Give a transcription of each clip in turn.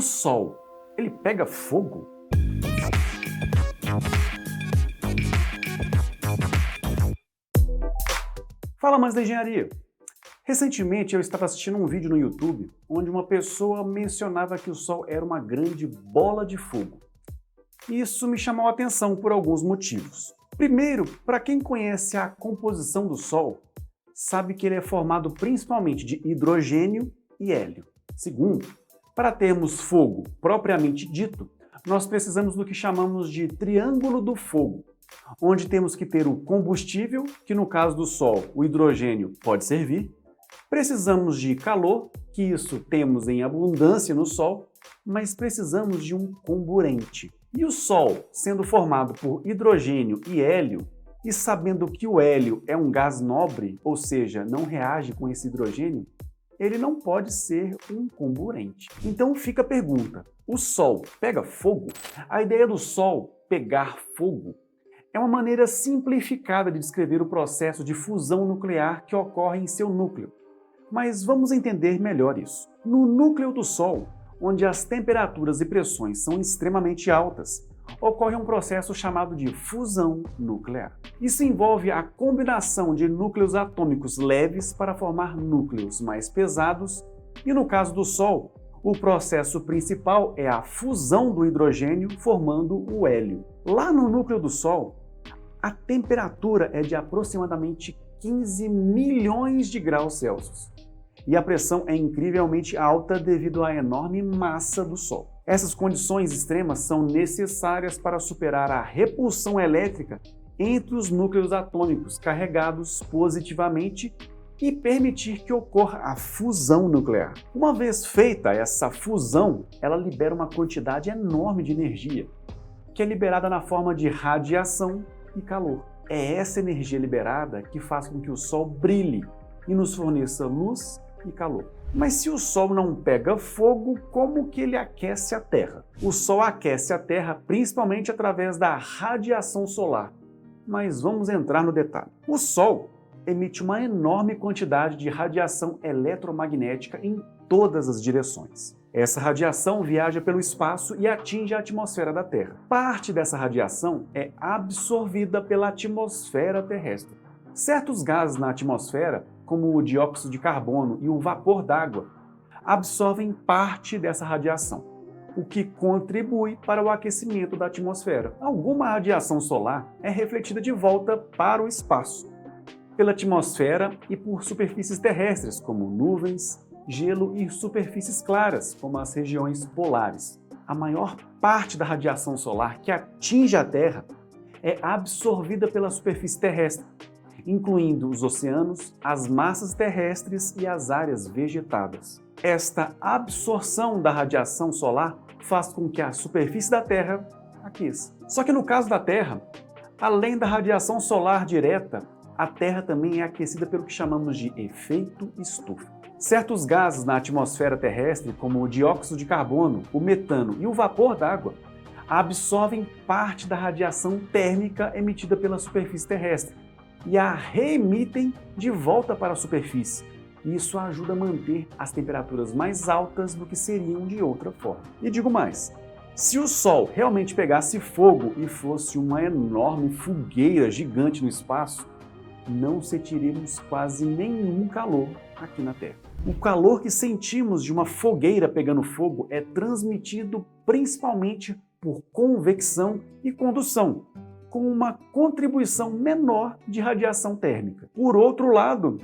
Sol, ele pega fogo? Fala, amantes da engenharia! Recentemente eu estava assistindo um vídeo no YouTube onde uma pessoa mencionava que o Sol era uma grande bola de fogo. Isso me chamou a atenção por alguns motivos. Primeiro, para quem conhece a composição do Sol, sabe que ele é formado principalmente de hidrogênio e hélio. Segundo, para termos fogo propriamente dito, nós precisamos do que chamamos de triângulo do fogo, onde temos que ter o combustível, que no caso do Sol, o hidrogênio pode servir, precisamos de calor, que isso temos em abundância no Sol, mas precisamos de um comburente. E o Sol, sendo formado por hidrogênio e hélio, e sabendo que o hélio é um gás nobre, ou seja, não reage com esse hidrogênio, ele não pode ser um comburente. Então fica a pergunta, o Sol pega fogo? A ideia do Sol pegar fogo é uma maneira simplificada de descrever o processo de fusão nuclear que ocorre em seu núcleo. Mas vamos entender melhor isso. No núcleo do Sol, onde as temperaturas e pressões são extremamente altas, ocorre um processo chamado de fusão nuclear. Isso envolve a combinação de núcleos atômicos leves para formar núcleos mais pesados e, no caso do Sol, o processo principal é a fusão do hidrogênio formando o hélio. Lá no núcleo do Sol, a temperatura é de aproximadamente 15 milhões de graus Celsius. E a pressão é incrivelmente alta devido à enorme massa do Sol. Essas condições extremas são necessárias para superar a repulsão elétrica entre os núcleos atômicos carregados positivamente e permitir que ocorra a fusão nuclear. Uma vez feita essa fusão, ela libera uma quantidade enorme de energia, que é liberada na forma de radiação e calor. É essa energia liberada que faz com que o Sol brilhe e nos forneça luz e calor. Mas se o Sol não pega fogo, como que ele aquece a Terra? O Sol aquece a Terra principalmente através da radiação solar. Mas vamos entrar no detalhe. O Sol emite uma enorme quantidade de radiação eletromagnética em todas as direções. Essa radiação viaja pelo espaço e atinge a atmosfera da Terra. Parte dessa radiação é absorvida pela atmosfera terrestre. Certos gases na atmosfera, como o dióxido de carbono e o vapor d'água, absorvem parte dessa radiação, o que contribui para o aquecimento da atmosfera. Alguma radiação solar é refletida de volta para o espaço, pela atmosfera e por superfícies terrestres, como nuvens, gelo e superfícies claras, como as regiões polares. A maior parte da radiação solar que atinge a Terra é absorvida pela superfície terrestre, incluindo os oceanos, as massas terrestres e as áreas vegetadas. Esta absorção da radiação solar faz com que a superfície da Terra aqueça. Só que no caso da Terra, além da radiação solar direta, a Terra também é aquecida pelo que chamamos de efeito estufa. Certos gases na atmosfera terrestre, como o dióxido de carbono, o metano e o vapor d'água, absorvem parte da radiação térmica emitida pela superfície terrestre e a reemitem de volta para a superfície. Isso ajuda a manter as temperaturas mais altas do que seriam de outra forma. E digo mais, se o Sol realmente pegasse fogo e fosse uma enorme fogueira gigante no espaço, não sentiríamos quase nenhum calor aqui na Terra. O calor que sentimos de uma fogueira pegando fogo é transmitido principalmente por convecção e condução, com uma contribuição menor de radiação térmica. Por outro lado,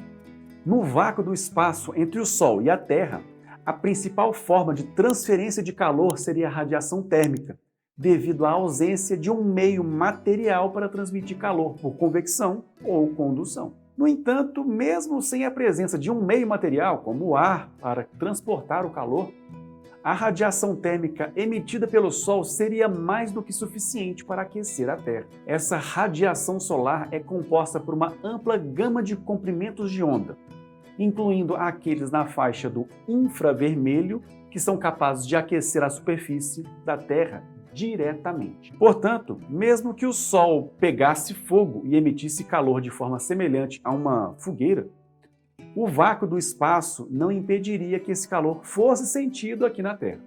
no vácuo do espaço entre o Sol e a Terra, a principal forma de transferência de calor seria a radiação térmica, devido à ausência de um meio material para transmitir calor por convecção ou condução. No entanto, mesmo sem a presença de um meio material, como o ar, para transportar o calor, a radiação térmica emitida pelo Sol seria mais do que suficiente para aquecer a Terra. Essa radiação solar é composta por uma ampla gama de comprimentos de onda, incluindo aqueles na faixa do infravermelho, que são capazes de aquecer a superfície da Terra diretamente. Portanto, mesmo que o Sol pegasse fogo e emitisse calor de forma semelhante a uma fogueira, o vácuo do espaço não impediria que esse calor fosse sentido aqui na Terra.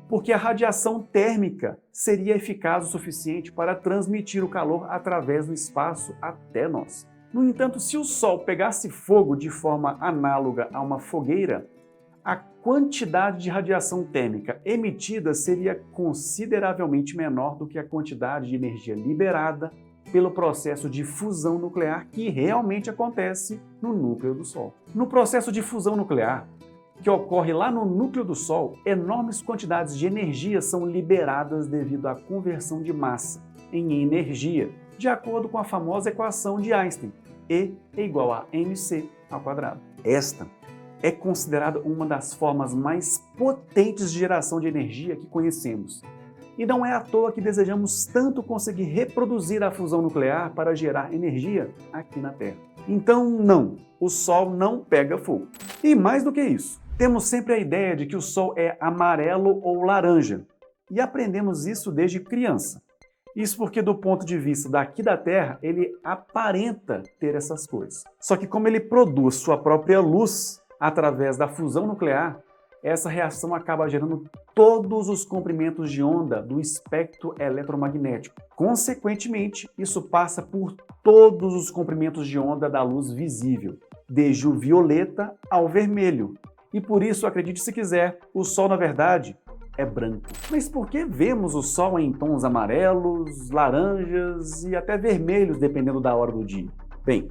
porque a radiação térmica seria eficaz o suficiente para transmitir o calor através do espaço até nós. No entanto, se o Sol pegasse fogo de forma análoga a uma fogueira, a quantidade de radiação térmica emitida seria consideravelmente menor do que a quantidade de energia liberada pelo processo de fusão nuclear que realmente acontece no núcleo do Sol. No processo de fusão nuclear, que ocorre lá no núcleo do Sol, enormes quantidades de energia são liberadas devido à conversão de massa em energia, de acordo com a famosa equação de Einstein, E é igual a mc². Esta é considerada uma das formas mais potentes de geração de energia que conhecemos. E não é à toa que desejamos tanto conseguir reproduzir a fusão nuclear para gerar energia aqui na Terra. Então, não, o Sol não pega fogo. E mais do que isso, temos sempre a ideia de que o Sol é amarelo ou laranja, e aprendemos isso desde criança. Isso porque, do ponto de vista daqui da Terra, ele aparenta ter essas cores. Só que como ele produz sua própria luz através da fusão nuclear, essa reação acaba gerando todos os comprimentos de onda do espectro eletromagnético. Consequentemente, isso passa por todos os comprimentos de onda da luz visível, desde o violeta ao vermelho. E por isso, acredite se quiser, o Sol, na verdade, é branco. Mas por que vemos o Sol em tons amarelos, laranjas e até vermelhos, dependendo da hora do dia? Bem,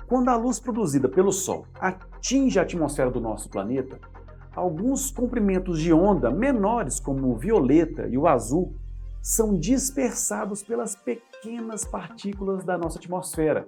quando a luz produzida pelo Sol atinge a atmosfera do nosso planeta, alguns comprimentos de onda menores, como o violeta e o azul, são dispersados pelas pequenas partículas da nossa atmosfera,